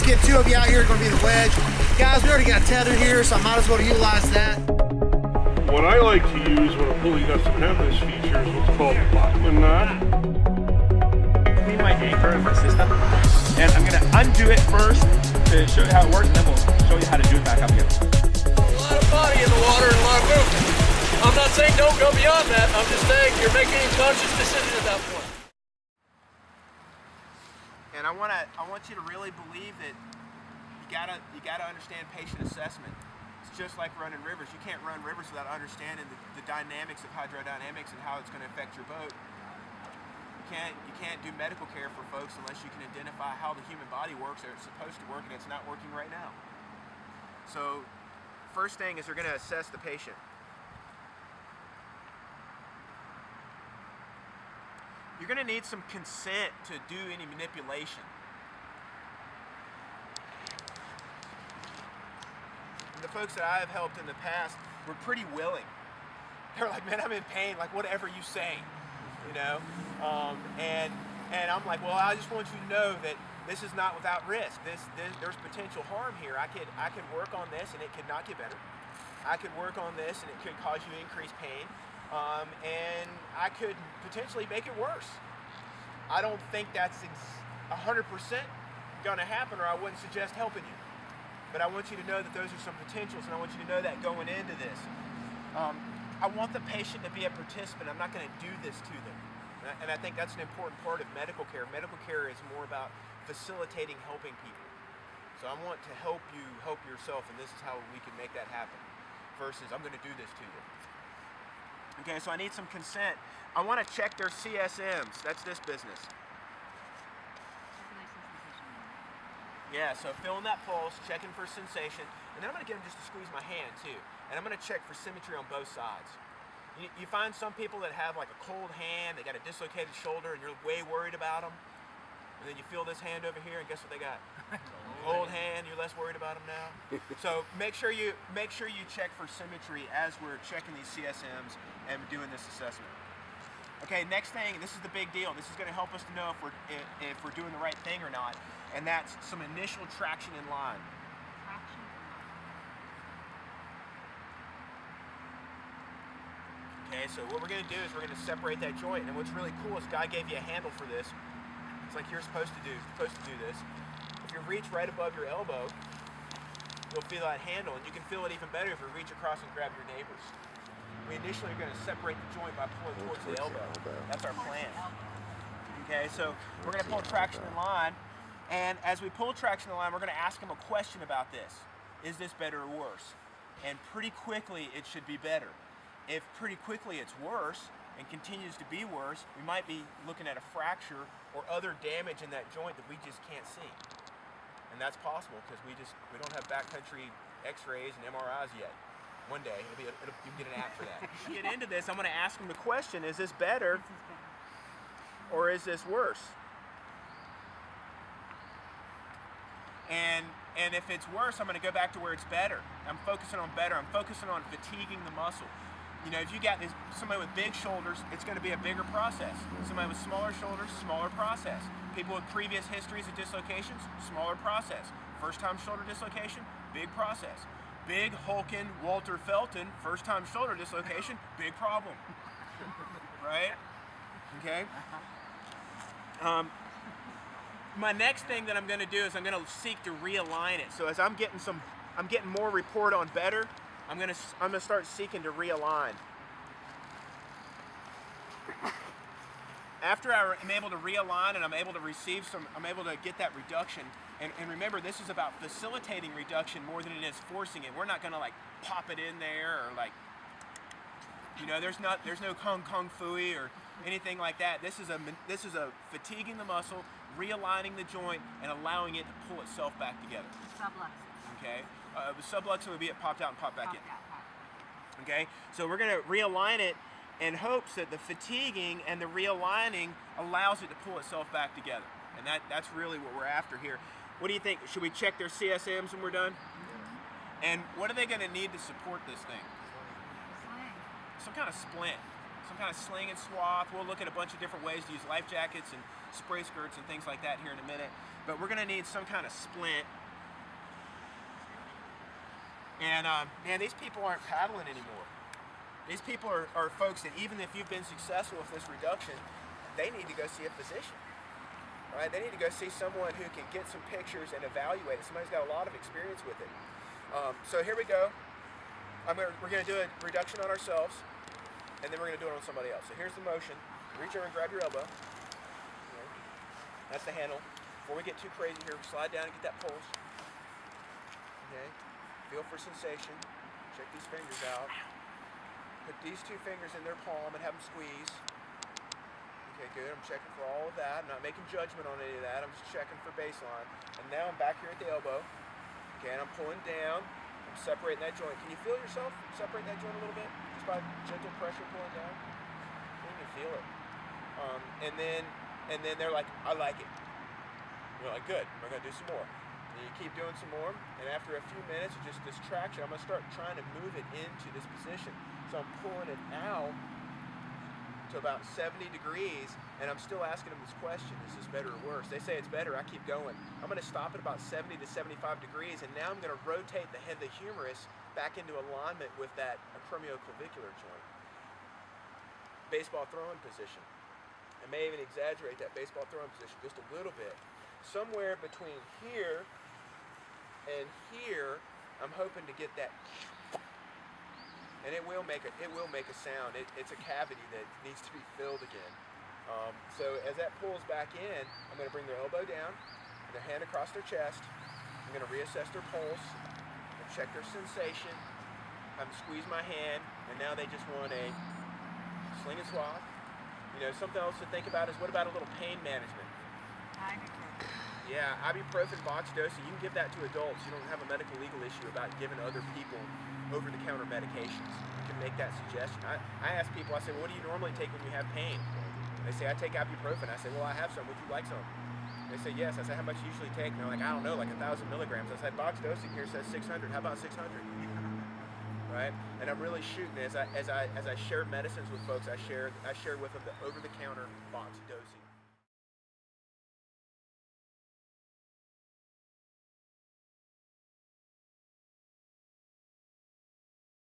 to get two of you out here. Going to be the wedge. Guys, we already got tether here, so I might as well utilize that. What I like to use when a pulley doesn't have this feature is what's called a Bachman knot. Clean my anchor in my system, and I'm going to undo it first to show you how it works, and then we'll show you how to do it back up again. A lot of body in the water and a lot of movement. I'm not saying don't go beyond that. I'm just saying you're making a conscious decision at that point. And I want you to really believe that you gotta understand patient assessment. It's just like running rivers. You can't run rivers without understanding the dynamics of hydrodynamics and how it's going to affect your boat. You can't do medical care for folks unless you can identify how the human body works or it's supposed to work and it's not working right now. So first thing is we're going to assess the patient. You're going to need some consent to do any manipulation. The folks that I have helped in the past were pretty willing. They're like, man, I'm in pain, like whatever you say, you know? And I'm like, well, I just want you to know that this is not without risk. There's potential harm here. I could work on this and it could not get better. I could work on this and it could cause you increased pain. And I could potentially make it worse. I don't think that's 100% gonna happen, or I wouldn't suggest helping you. But I want you to know that those are some potentials, and I want you to know that going into this. I want the patient to be a participant. I'm not gonna do this to them. And I think that's an important part of medical care. Medical care is more about facilitating, helping people. So I want to help you help yourself, and this is how we can make that happen, versus I'm gonna do this to you. Okay, so I need some consent. I want to check their CSMs. That's this business. Yeah, so feeling that pulse, checking for sensation, and then I'm going to get them just to squeeze my hand too. And I'm going to check for symmetry on both sides. You find some people that have like a cold hand, they got a dislocated shoulder, and you're way worried about them. And then you feel this hand over here, and guess what they got? Cold hand. You're less worried about them now. So make sure you check for symmetry as we're checking these CSMs and doing this assessment. Okay, next thing. This is the big deal. This is going to help us to know if we're doing the right thing or not, and that's some initial traction in line. Okay, so what we're going to do is we're going to separate that joint, and what's really cool is God gave you a handle for this. It's like you're supposed to do this. If you reach right above your elbow, you'll feel that handle, and you can feel it even better if you reach across and grab your neighbors. We initially are going to separate the joint by pulling towards the elbow. That's our plan. Okay, so we're going to pull traction in line, and as we pull traction in line, we're going to ask them a question about this. Is this better or worse? And pretty quickly, it should be better. If pretty quickly it's worse and continues to be worse, we might be looking at a fracture or other damage in that joint that we just can't see. And that's possible because we don't have backcountry x-rays and MRIs yet. One day, you can get an app for that. To get into this, I'm going to ask them the question, is this better or is this worse? And if it's worse, I'm going to go back to where it's better. I'm focusing on better. I'm focusing on fatiguing the muscle. You know, if you got somebody with big shoulders, it's going to be a bigger process. Somebody with smaller shoulders, smaller process. People with previous histories of dislocations, smaller process. First-time shoulder dislocation, big process. Big hulking Walter Felton, first-time shoulder dislocation, big problem. Right? Okay? My next thing that I'm going to do is I'm going to seek to realign it. So as I'm getting more report on better, I'm going to start seeking to realign. After I am able to realign and I'm able to I'm able to get that reduction. And remember, this is about facilitating reduction more than it is forcing it. We're not going to like pop it in there or like, you know, there's no kung fu or anything like that. This is a fatiguing the muscle, realigning the joint, and allowing it to pull itself back together. Subluxing. Okay. The subluxing would be it popped out and popped back in. Okay. So we're going to realign it in hopes that the fatiguing and the realigning allows it to pull itself back together. And that's really what we're after here. What do you think? Should we check their CSMs when we're done? And what are they going to need to support this thing? Some kind of splint. some kind of sling and swath. We'll look at a bunch of different ways to use life jackets and spray skirts and things like that here in a minute. But we're gonna need some kind of splint. And man, these people aren't paddling anymore. These people are folks that even if you've been successful with this reduction, they need to go see a physician. Right? They need to go see someone who can get some pictures and evaluate it. Somebody's got a lot of experience with it. So here we go. We're gonna do a reduction on ourselves, and then we're gonna do it on somebody else. So here's the motion. Reach over and grab your elbow. Okay. That's the handle. Before we get too crazy here, slide down and get that pulse. Okay. Feel for sensation. Check these fingers out. Put these two fingers in their palm and have them squeeze. Okay, good. I'm checking for all of that. I'm not making judgment on any of that. I'm just checking for baseline. And now I'm back here at the elbow. Okay, and I'm pulling down. I'm separating that joint. Can you feel yourself separating that joint a little bit? Just by gentle pressure pulling down. You can feel it. And then they're like, I like it. You're like, good. We're gonna do some more. And you keep doing some more. And after a few minutes of just this traction, I'm gonna start trying to move it into this position. So I'm pulling it out to about 70 degrees, and I'm still asking them this question, is this better or worse? They say it's better, I keep going. I'm gonna stop at about 70 to 75 degrees, and now I'm gonna rotate the head of the humerus back into alignment with that acromioclavicular joint. Baseball throwing position. I may even exaggerate that baseball throwing position just a little bit. Somewhere between here and here, I'm hoping to get that. And it will make a sound. It's a cavity that needs to be filled again. So as that pulls back in, I'm going to bring their elbow down, their hand across their chest. I'm going to reassess their pulse, and check their sensation. I'm going to squeeze my hand, and now they just want a sling and swath. You know, something else to think about is, what about a little pain management? Ibuprofen. Yeah, ibuprofen box dosing. You can give that to adults. You don't have a medical legal issue about giving other people over-the-counter medications. You can make that suggestion. I ask people, I say, well, what do you normally take when you have pain? And they say, I take ibuprofen. I say, well, I have some. Would you like some? They say, yes. I say, how much do you usually take? And they're like, I don't know, like 1,000 milligrams. I said, box dosing here says 600. How about 600? Right? And I'm really shooting as I share medicines with folks. I share with them the over-the-counter